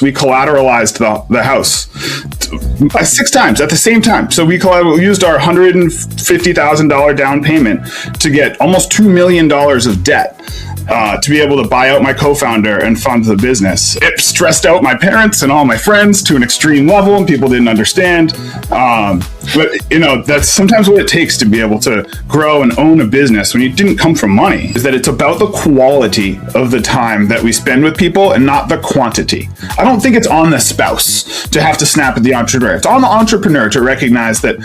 We collateralized the house 6 times at the same time. So we used our $150,000 down payment to get almost $2 million of debt to be able to buy out my co-founder and fund the business. It stressed out my parents and all my friends to an extreme level, and people didn't understand. But that's sometimes what it takes to be able to grow and own a business when you didn't come from money, is that it's about the quality of the time that we spend with people and not the quantity. I don't think it's on the spouse to have to snap at the entrepreneur. It's on the entrepreneur to recognize that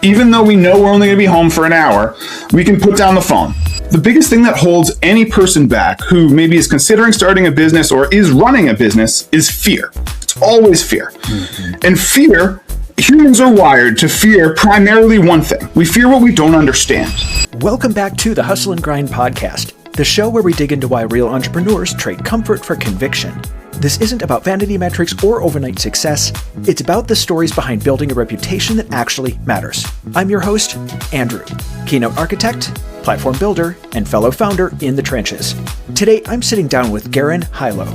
even though we know we're only going to be home for an hour, we can put down the phone. The biggest thing that holds any person back who maybe is considering starting a business or is running a business is fear. It's always fear. Mm-hmm. And fear, humans are wired to fear primarily one thing. We fear what we don't understand. Welcome back to the Hustle and Grind podcast, the show where we dig into why real entrepreneurs trade comfort for conviction. This isn't about vanity metrics or overnight success. It's about the stories behind building a reputation that actually matters. I'm your host, Andrew, keynote architect, platform builder, and fellow founder in the trenches. Today, I'm sitting down with Garren Hilow,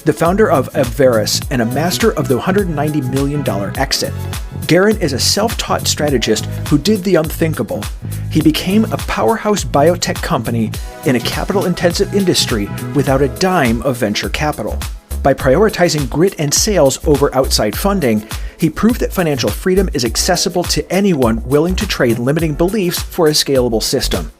the founder of Abveris and a master of the $190 million exit. Garren is a self-taught strategist who did the unthinkable. He became a powerhouse biotech company in a capital-intensive industry without a dime of venture capital. By prioritizing grit and sales over outside funding, he proved that financial freedom is accessible to anyone willing to trade limiting beliefs for a scalable system.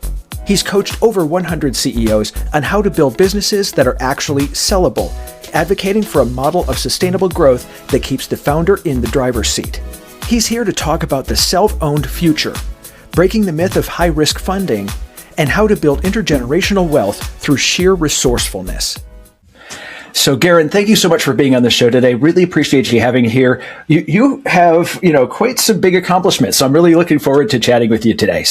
He's coached over 100 CEOs on how to build businesses that are actually sellable, advocating for a model of sustainable growth that keeps the founder in the driver's seat. He's here to talk about the self-owned future, breaking the myth of high-risk funding, and how to build intergenerational wealth through sheer resourcefulness. So, Garren, thank you so much for being on the show today. Really appreciate you having here. You have, quite some big accomplishments. So I'm really looking forward to chatting with you today.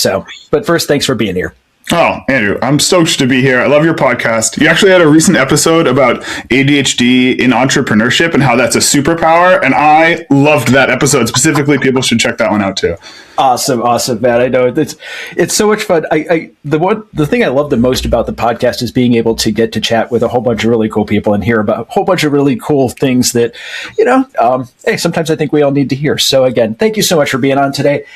But first, thanks for being here. Oh, Andrew, I'm stoked to be here. I love your podcast. You actually had a recent episode about ADHD in entrepreneurship and how that's a superpower. And I loved that episode. Specifically, people should check that one out too. Awesome, man. I know it's so much fun. The thing I love the most about the podcast is being able to get to chat with a whole bunch of really cool people and hear about a whole bunch of really cool things that, hey, sometimes I think we all need to hear. So again, thank you so much for being on today.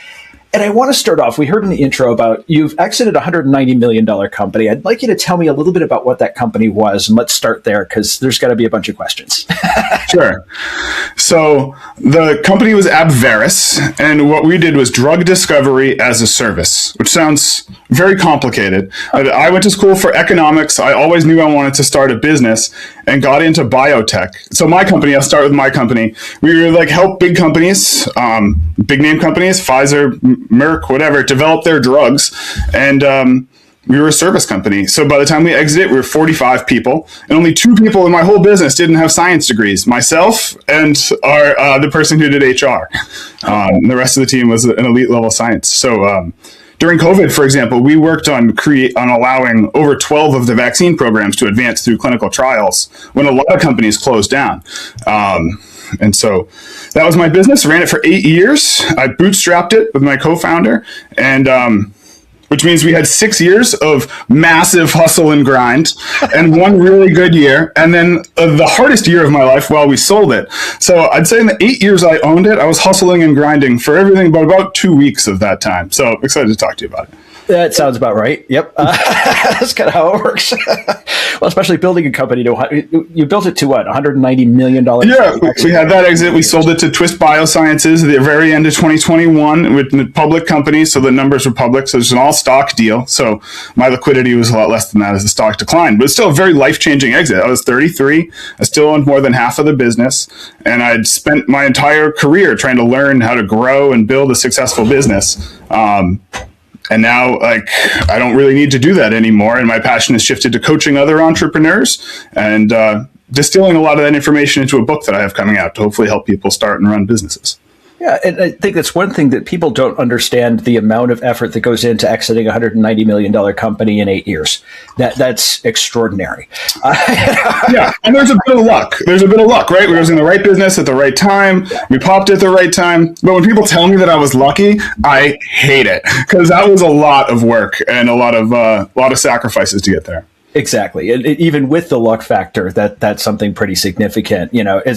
And I want to start off, we heard in the intro about you've exited a $190 million company. I'd like you to tell me a little bit about what that company was, and let's start there because there's got to be a bunch of questions. Sure. So the company was Abveris, and what we did was drug discovery as a service, which sounds very complicated. I went to school for economics. I always knew I wanted to start a business and got into biotech. So my company, I'll start with my company. We were help big companies, big name companies, Pfizer, Merck, whatever, develop their drugs. And we were a service company. So by the time we exited, we were 45 people. And only 2 people in my whole business didn't have science degrees, myself and the person who did HR. The rest of the team was an elite level science. So during COVID, for example, we worked on allowing over 12 of the vaccine programs to advance through clinical trials when a lot of companies closed down. And so that was my business. I ran it for 8 years. I bootstrapped it with my co-founder, and which means we had 6 years of massive hustle and grind and one really good year. And then the hardest year of my life while we sold it. So I'd say in the 8 years I owned it, I was hustling and grinding for everything but about 2 weeks of that time. So excited to talk to you about it. That sounds about right. Yep. That's kind of how it works. Well, especially building a company you built it to what, $190 million? Yeah, we had that exit. We sold it to Twist Biosciences at the very end of 2021 with the public company. So the numbers were public. So it's an all stock deal. So my liquidity was a lot less than that as the stock declined, but it's still a very life-changing exit. I was 33. I still owned more than half of the business. And I'd spent my entire career trying to learn how to grow and build a successful business. And now, I don't really need to do that anymore. And my passion has shifted to coaching other entrepreneurs and distilling a lot of that information into a book that I have coming out to hopefully help people start and run businesses. Yeah, and I think that's one thing that people don't understand, the amount of effort that goes into exiting a $190 million company in 8 years. That's extraordinary. Yeah, and there's a bit of luck. Right? We was in the right business at the right time. We popped at the right time. But when people tell me that I was lucky, I hate it because that was a lot of work and a lot of sacrifices to get there. Exactly. And even with the luck factor, that's something pretty significant. I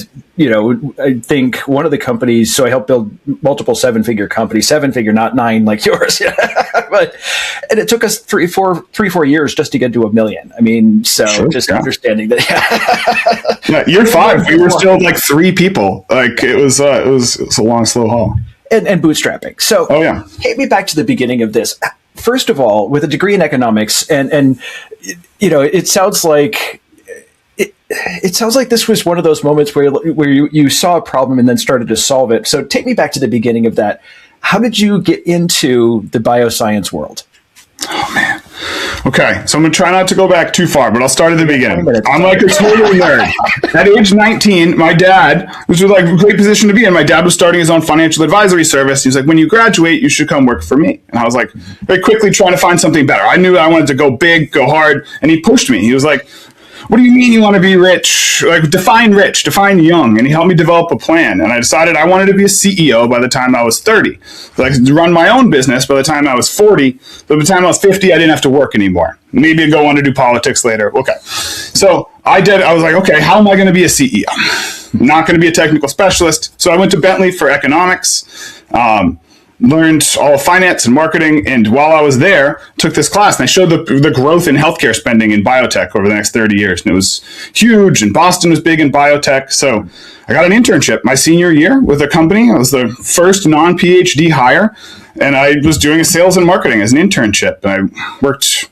think one of the companies, so I helped build multiple 7-figure companies, 7-figure, not 9 like yours. And it took us 3-4 years just to get to $1 million. I mean, so understanding that. Yeah, year 5, we were still like 3 people. Like it was a long, slow haul. And bootstrapping. So take me back to the beginning of this. First of all, with a degree in economics, and it sounds like this was one of those moments where you saw a problem and then started to solve it. So take me back to the beginning of that. How did you get into the bioscience world? Oh man. Okay, so I'm going to try not to go back too far, but I'll start at the beginning. I'm like a total nerd. At age 19, my dad, which was like a great position to be in, my dad was starting his own financial advisory service. He was like, when you graduate, you should come work for me. And I was like, very quickly trying to find something better. I knew I wanted to go big, go hard, and he pushed me. He was like, what do you mean you want to be rich? Like, define rich, define young. And he helped me develop a plan. And I decided I wanted to be a CEO by the time I was 30. So I could run my own business by the time I was 40. But by the time I was 50, I didn't have to work anymore. Maybe I'd go on to do politics later. Okay. So I was like, okay, how am I going to be a CEO? I'm not going to be a technical specialist. So I went to Bentley for economics. Learned all of finance and marketing, and while I was there, took this class, and I showed the growth in healthcare spending in biotech over the next 30 years, and it was huge, and Boston was big in biotech, so I got an internship my senior year with a company. I was the first non-PhD hire, and I was doing sales and marketing as an internship, and I worked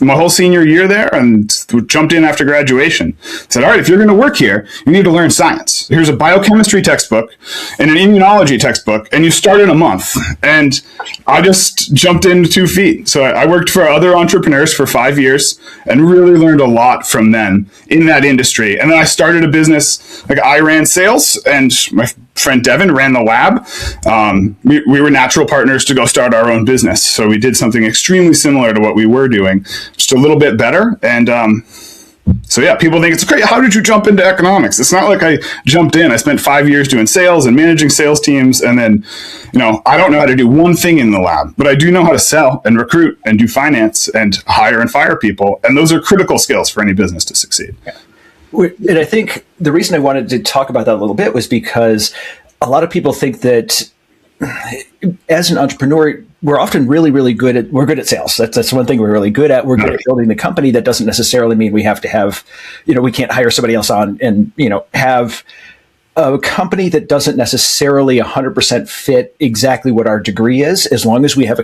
my whole senior year there and jumped in after graduation. Said, all right, if you're going to work here, you need to learn science. Here's a biochemistry textbook and an immunology textbook, and you start in a month. And I just jumped in 2 feet. So I worked for other entrepreneurs for 5 years and really learned a lot from them in that industry. And then I started a business. Like, I ran sales, and my friend Devin ran the lab. We were natural partners to go start our own business. So we did something extremely similar to what we were doing, just a little bit better. And so yeah, people think it's great. How did you jump into economics? It's not like I jumped in. I spent 5 years doing sales and managing sales teams. And then, I don't know how to do one thing in the lab, but I do know how to sell and recruit and do finance and hire and fire people. And those are critical skills for any business to succeed. And I think the reason I wanted to talk about that a little bit was because a lot of people think that as an entrepreneur, we're often really good at sales. That's one thing we're really good at. We're good at building the company. That doesn't necessarily mean we have to have, we can't hire somebody else on and, have a company that doesn't necessarily 100% fit exactly what our degree is. As long as we have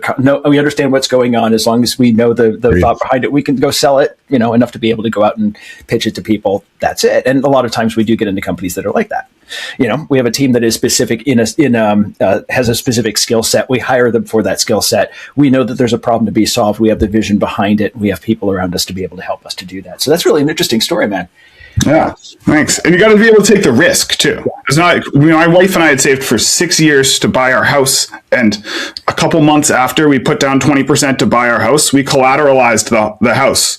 we understand what's going on, as long as we know the thought behind it, we can go sell it, enough to be able to go out and pitch it to people. That's it. And a lot of times we do get into companies that are like that. We have a team that is specific has a specific skill set. We hire them for that skill set. We know that there's a problem to be solved. We have the vision behind it. We have people around us to be able to help us to do that. So that's really an interesting story, man. Yeah, thanks. And you got to be able to take the risk too. It's not, my wife and I had saved for 6 years to buy our house. And a couple months after we put down 20% to buy our house, we collateralized the house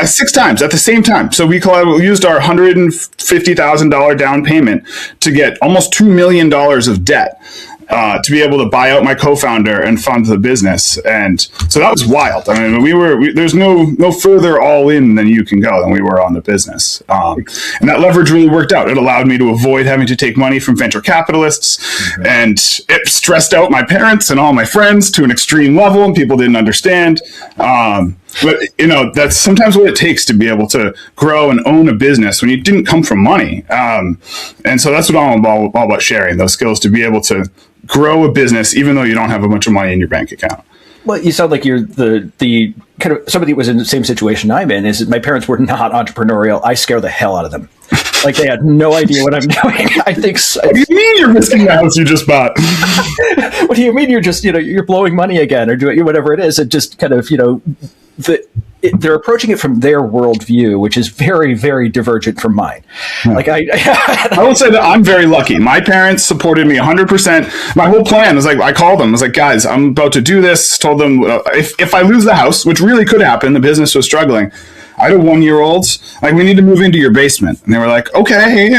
6 times at the same time. So we used our $150,000 down payment to get almost $2 million of debt. To be able to buy out my co-founder and fund the business. And so that was wild. I mean, there's no further all in than you can go than we were on the business. And that leverage really worked out. It allowed me to avoid having to take money from venture capitalists. Mm-hmm. And it stressed out my parents and all my friends to an extreme level, and people didn't understand. But, that's sometimes what it takes to be able to grow and own a business when you didn't come from money. And so that's what I'm all about sharing, those skills to be able to grow a business, even though you don't have a bunch of money in your bank account. Well, you sound like you're the kind of somebody that was in the same situation I'm in. Is that my parents were not entrepreneurial. I scare the hell out of them. Like, they had no idea what I'm doing. I think. What do you mean you're risking the house you just bought? What do you mean you're just you're blowing money again or doing whatever it is? It just kind of they're approaching it from their worldview, which is very, very divergent from mine. Yeah. Like I will say that I'm very lucky. My parents supported me 100%. My whole plan was like, I called them. I was like, guys, I'm about to do this. Told them if I lose the house, which really could happen, the business was struggling. I had a 1-year-old. Like, we need to move into your basement. And they were like, okay,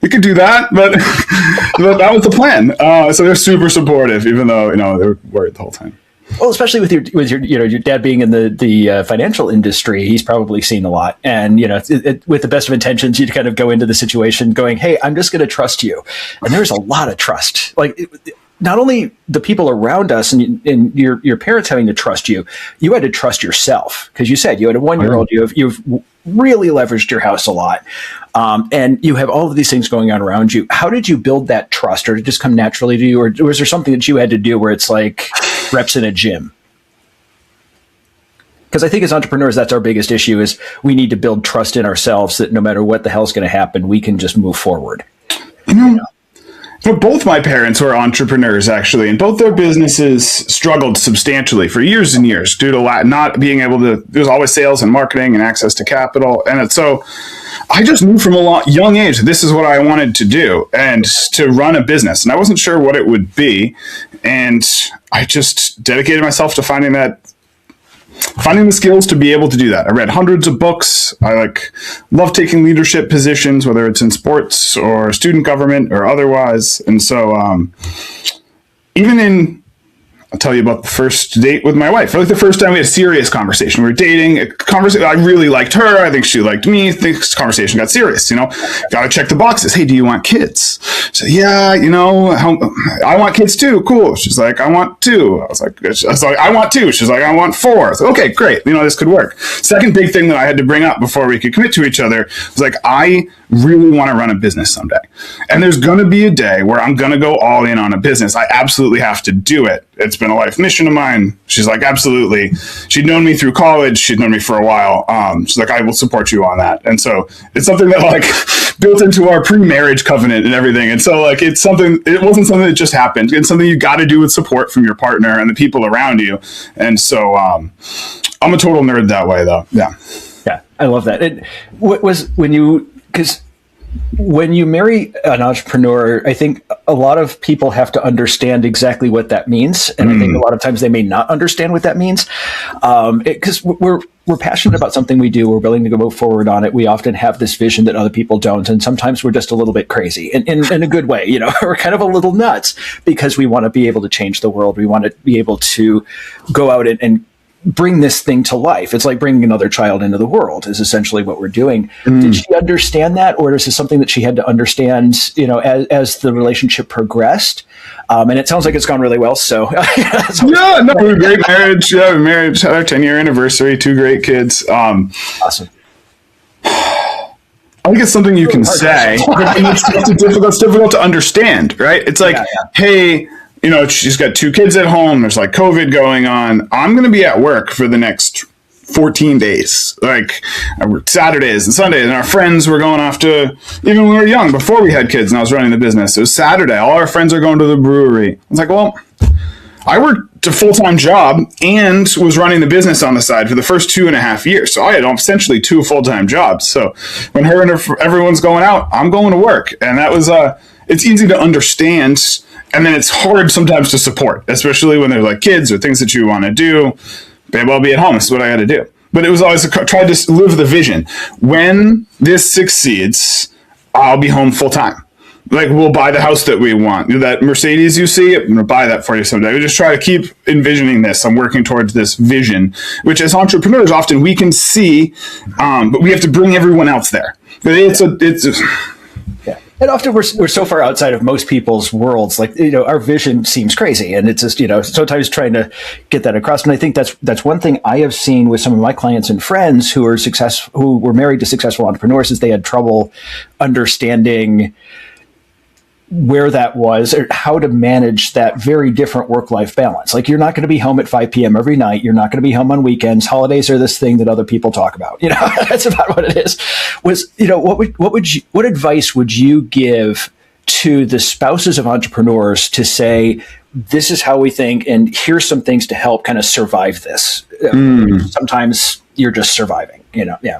we could do that. But that was the plan. So they're super supportive, even though, they were worried the whole time. Well, especially with your your dad being in the financial industry, he's probably seen a lot. And with the best of intentions, you'd kind of go into the situation going, "Hey, I'm just going to trust you." And there's a lot of trust. Like not only the people around us and your parents having to trust you, you had to trust yourself because you said you had a 1-year-old. You've really leveraged your house a lot, and you have all of these things going on around you. How did you build that trust, or did it just come naturally to you, or was there something that you had to do where it's like reps in a gym? Because I think as entrepreneurs, that's our biggest issue is we need to build trust in ourselves that no matter what the hell's going to happen, we can just move forward. But both my parents were entrepreneurs, actually, and both their businesses struggled substantially for years and years due to not being able to. There was always sales and marketing and access to capital, and so I just knew from a young age that this is what I wanted to do and to run a business, and I wasn't sure what it would be, and I just dedicated myself to finding the skills to be able to do that. I read hundreds of books. I love taking leadership positions, whether it's in sports or student government or otherwise. And so I'll tell you about the first date with my wife. The first time we had a serious conversation. We were dating. I really liked her. I think she liked me. I think this conversation got serious. Got to check the boxes. Hey, do you want kids? So yeah, I want kids too. Cool. She's like, I want 2. I was like, I want 2. She's like, I want 4. I was like, okay, great. This could work. Second big thing that I had to bring up before we could commit to each other was I really want to run a business someday. And there's going to be a day where I'm going to go all in on a business. I absolutely have to do it. It's been a life mission of mine. She's like, absolutely. She'd known me through college. She'd known me for a while. She's like, I will support you on that. And so it's something that built into our pre-marriage covenant and everything. And so it wasn't something that just happened. It's something you got to do with support from your partner and the people around you. And so I'm a total nerd that way though. Yeah. Yeah. I love that. Because when you marry an entrepreneur, I think a lot of people have to understand exactly what that means. And I think a lot of times they may not understand what that means. Because we're passionate about something we do. We're willing to go move forward on it. We often have this vision that other people don't. And sometimes we're just a little bit crazy in a good way. We're kind of a little nuts because we want to be able to change the world. We want to be able to go out and bring this thing to life. It's like bringing another child into the world is essentially what we're doing. Did she understand that, or is this something that she had to understand, as the relationship progressed? And it sounds like it's gone really well. So yeah, no, we're great marriage. Yeah, we're married, had our 10-year anniversary, 2 great kids. Awesome. I think it's something you can say. It's difficult to understand, right? It's like, hey, she's got 2 kids at home. There's COVID going on. I'm going to be at work for the next 14 days. I worked Saturdays and Sundays, and our friends were going off to, even when we were young, before we had kids and I was running the business, it was Saturday. All our friends are going to the brewery. I was like, well, I worked a full-time job and was running the business on the side for the first 2.5 years. So I had essentially 2 full-time jobs. So when everyone's going out, I'm going to work. And that was, it's easy to understand. And then it's hard sometimes to support, especially when they're kids or things that you want to do. Babe, I'll be at home. This is what I got to do. But it was always try to live the vision. When this succeeds, I'll be home full time. We'll buy the house that we want. That Mercedes you see, I'm going to buy that for you someday. We just try to keep envisioning this. I'm working towards this vision, which as entrepreneurs, often we can see, but we have to bring everyone else there. And often we're so far outside of most people's worlds, our vision seems crazy, and it's just sometimes trying to get that across. And I think that's one thing I have seen with some of my clients and friends who were married to successful entrepreneurs, is they had trouble understanding where that was or how to manage that very different work-life balance. You're not going to be home at 5 p.m. every night. You're not going to be home on weekends. Holidays are this thing that other people talk about. That's about what it is. What advice would you give to the spouses of entrepreneurs to say, this is how we think, and here's some things to help kind of survive this? Sometimes you're just surviving, Yeah.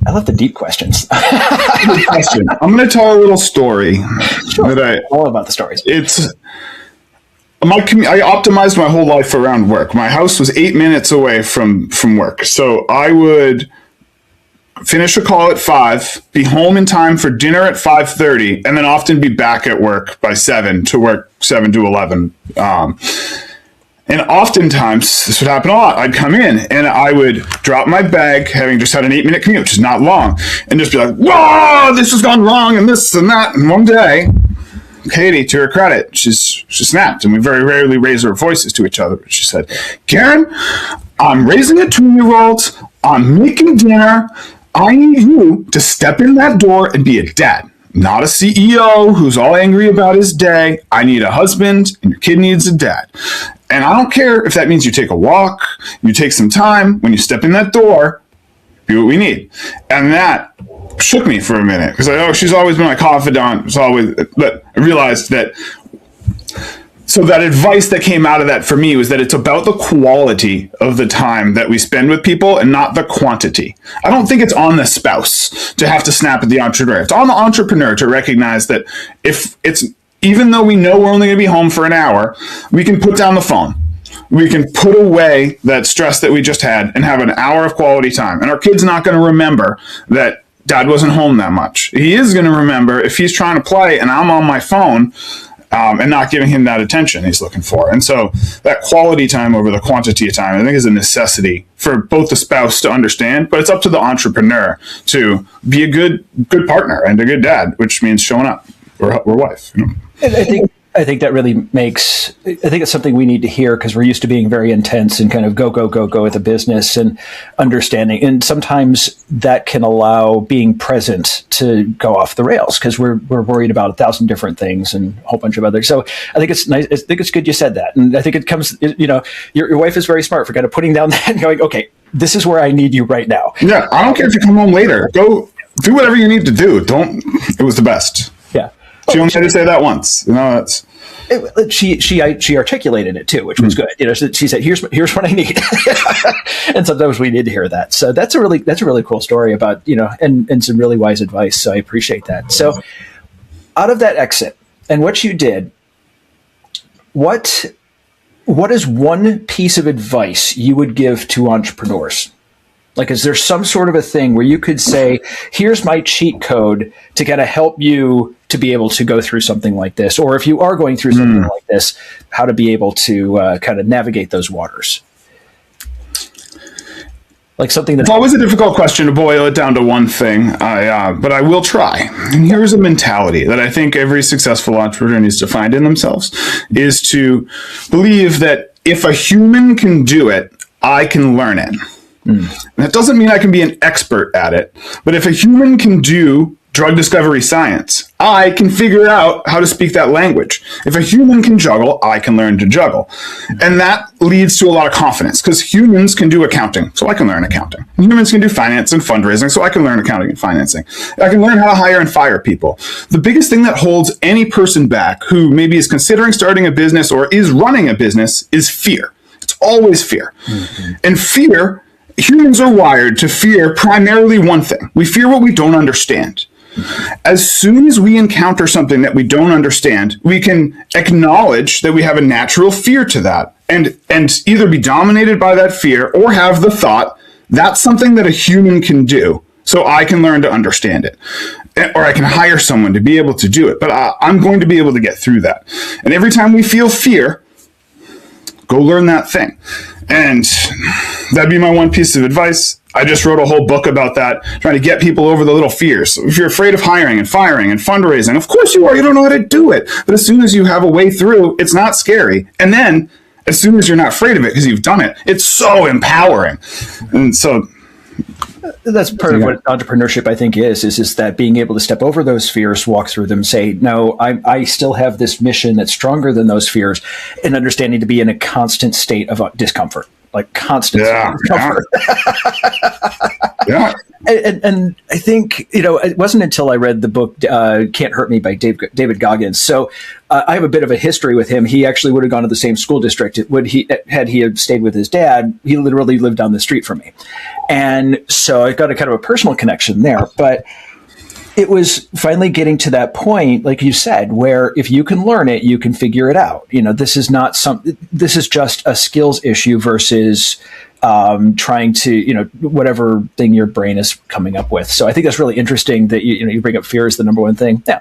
I love the deep questions. Good question. I'm going to tell a little story. Sure. All about the stories. I optimized my whole life around work. My house was 8 minutes away from work. So I would finish a call at 5, be home in time for dinner at 5:30, and then often be back at work by 7 to work 7 to 11. And oftentimes, this would happen a lot. I'd come in and I would drop my bag, having just had an 8-minute commute, which is not long, and just be like, whoa, this has gone wrong and this and that. And one day, Katie, to her credit, she snapped, and we very rarely raise our voices to each other. She said, Garren, I'm raising a 2-year-old. I'm making dinner. I need you to step in that door and be a dad, not a CEO who's all angry about his day. I need a husband, and your kid needs a dad. And I don't care if that means you take a walk, you take some time. When you step in that door, be what we need. And that shook me for a minute, because she's always been my confidant. But I realized that. So that advice that came out of that for me was that it's about the quality of the time that we spend with people and not the quantity. I don't think it's on the spouse to have to snap at the entrepreneur. It's on the entrepreneur to recognize that even though we know we're only going to be home for an hour, we can put down the phone. We can put away that stress that we just had and have an hour of quality time. And our kid's not going to remember that dad wasn't home that much. He is going to remember if he's trying to play and I'm on my phone, and not giving him that attention he's looking for. And so that quality time over the quantity of time, I think, is a necessity for both the spouse to understand, but it's up to the entrepreneur to be a good partner and a good dad, which means showing up or wife. And I think that really makes, I think it's something we need to hear, because we're used to being very intense and kind of go with the business and understanding. And sometimes that can allow being present to go off the rails, because we're worried about 1,000 different things and a whole bunch of others. So I think it's nice. I think it's good you said that. And I think it comes, your wife is very smart for kind of putting down that and going, okay, this is where I need you right now. Yeah. I don't care if you come home later. Go do whatever you need to do. It was the best. Yeah. She only had to say that once. That's. She articulated it too, which was good. She said, "Here's what I need," and sometimes we need to hear that. So that's a really cool story about and some really wise advice. So I appreciate that. So out of that exit and what you did, what is one piece of advice you would give to entrepreneurs? Like, is there some sort of a thing where you could say, here's my cheat code to kind of help you to be able to go through something like this? Or if you are going through something like this, how to be able to kind of navigate those waters? Like something that's always a difficult question to boil it down to one thing, but I will try. And here's a mentality that I think every successful entrepreneur needs to find in themselves, is to believe that if a human can do it, I can learn it. That doesn't mean I can be an expert at it, but if a human can do drug discovery science, I can figure out how to speak that language. If a human can juggle, I can learn to juggle. And that leads to a lot of confidence, because humans can do accounting, so I can learn accounting. Humans can do finance and fundraising, so I can learn accounting and financing. I can learn how to hire and fire people. The biggest thing that holds any person back who maybe is considering starting a business or is running a business is fear. It's always fear. And fear, humans are wired to fear primarily one thing. We fear what we don't understand. As soon as we encounter something that we don't understand, we can acknowledge that we have a natural fear to that and either be dominated by that fear or have the thought, that's something that a human can do, so I can learn to understand it. Or I can hire someone to be able to do it, but I'm going to be able to get through that. And every time we feel fear, go learn that thing. And that'd be my one piece of advice. I just wrote a whole book about that, trying to get people over the little fears. So if you're afraid of hiring and firing and fundraising, of course you are. You don't know how to do it. But as soon as you have a way through, it's not scary. And then as soon as you're not afraid of it because you've done it, it's so empowering. And so that's part of what entrepreneurship, I think, is that being able to step over those fears, walk through them, say, no, I still have this mission that's stronger than those fears, and understanding to be in a constant state of discomfort, like constant discomfort. Yeah. And I think, it wasn't until I read the book Can't Hurt Me by David Goggins. So I have a bit of a history with him. He actually would have gone to the same school district. Had he stayed with his dad, he literally lived down the street from me. And so I got a kind of a personal connection there. But it was finally getting to that point, like you said, where if you can learn it, you can figure it out. This is just a skills issue versus trying to, whatever thing your brain is coming up with. So I think that's really interesting that you bring up fear as the number one thing. Yeah,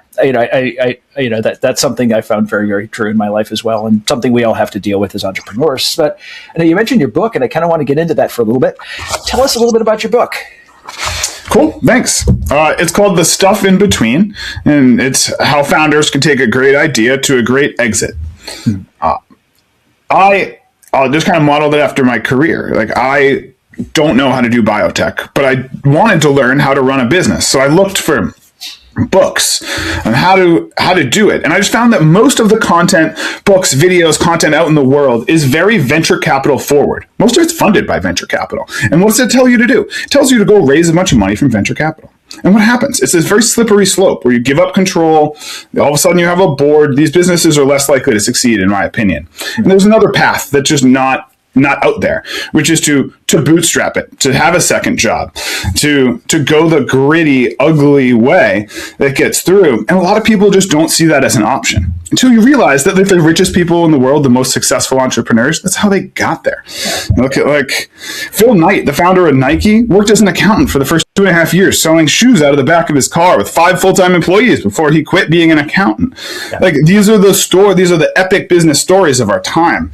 that's something I found very, very true in my life as well, and something we all have to deal with as entrepreneurs. But I know you mentioned your book, and I kind of want to get into that for a little bit. Tell us a little bit about your book. Cool, thanks. It's called The Stuff in Between, and it's how founders can take a great idea to a great exit. I'll just kind of modeled it after my career. Like, I don't know how to do biotech, but I wanted to learn how to run a business. So I looked for books on how to do it. And I just found that most of the content, books, videos, content out in the world is very venture capital forward. Most of it's funded by venture capital. And what does it tell you to do? It tells you to go raise a bunch of money from venture capital. And what happens? It's this very slippery slope where you give up control. All of a sudden you have a board. These businesses are less likely to succeed, in my opinion. And there's another path that's just not out there, which is to bootstrap it, to have a second job, to go the gritty, ugly way that gets through. And a lot of people just don't see that as an option until you realize that the richest people in the world, the most successful entrepreneurs, that's how they got there. Look at like Phil Knight, the founder of Nike, worked as an accountant for the first 2.5 years, selling shoes out of the back of his car with 5 full-time employees before he quit being an accountant. Yeah. Like these are the epic business stories of our time.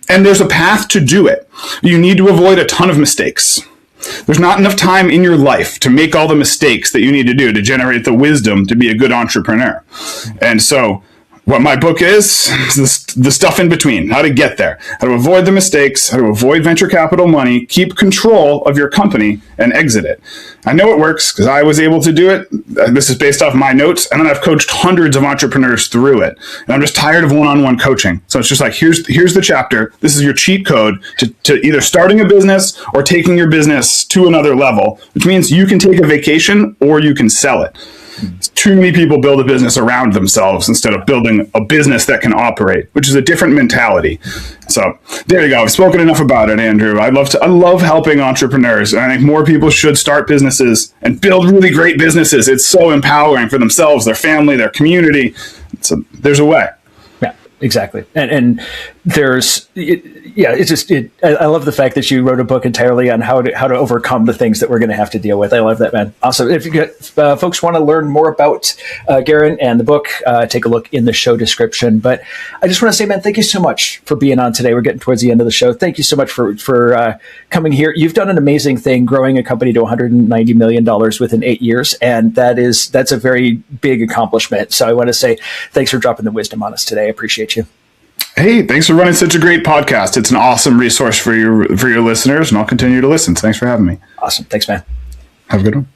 And there's a path to do it. You need to avoid a ton of mistakes. There's not enough time in your life to make all the mistakes that you need to do to generate the wisdom to be a good entrepreneur. And so what my book is the stuff in between, how to get there, how to avoid the mistakes, how to avoid venture capital money, keep control of your company, and exit it. I know it works because I was able to do it. This is based off my notes, and then I've coached hundreds of entrepreneurs through it. And I'm just tired of one-on-one coaching. So it's just like, here's the chapter. This is your cheat code to either starting a business or taking your business to another level, which means you can take a vacation or you can sell it. Too many people build a business around themselves instead of building a business that can operate, which is a different mentality. So there you go. I've spoken enough about it, Andrew. I love helping entrepreneurs. And I think more people should start businesses and build really great businesses. It's so empowering for themselves, their family, their community. So there's a way. Yeah, exactly. And there's, I love the fact that you wrote a book entirely on how to overcome the things that we're going to have to deal with. I love that, man. Also, if folks want to learn more about Garren and the book, take a look in the show description. But I just want to say, man, thank you so much for being on today. We're getting towards the end of the show. Thank you so much for coming here. You've done an amazing thing, growing a company to $190 million within 8 years. And that's a very big accomplishment. So I want to say thanks for dropping the wisdom on us today. I appreciate you. Hey, thanks for running such a great podcast. It's an awesome resource for your listeners, and I'll continue to listen. Thanks for having me. Awesome. Thanks, man. Have a good one.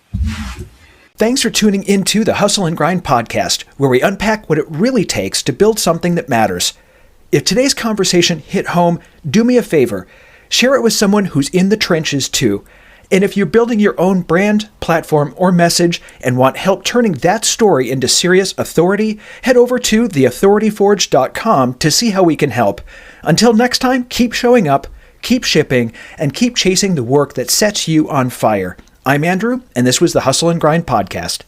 Thanks for tuning into the Hustle and Grind podcast, where we unpack what it really takes to build something that matters. If today's conversation hit home, do me a favor. Share it with someone who's in the trenches too. And if you're building your own brand, platform, or message and want help turning that story into serious authority, head over to theauthorityforge.com to see how we can help. Until next time, keep showing up, keep shipping, and keep chasing the work that sets you on fire. I'm Andrew, and this was the Hustle and Grind podcast.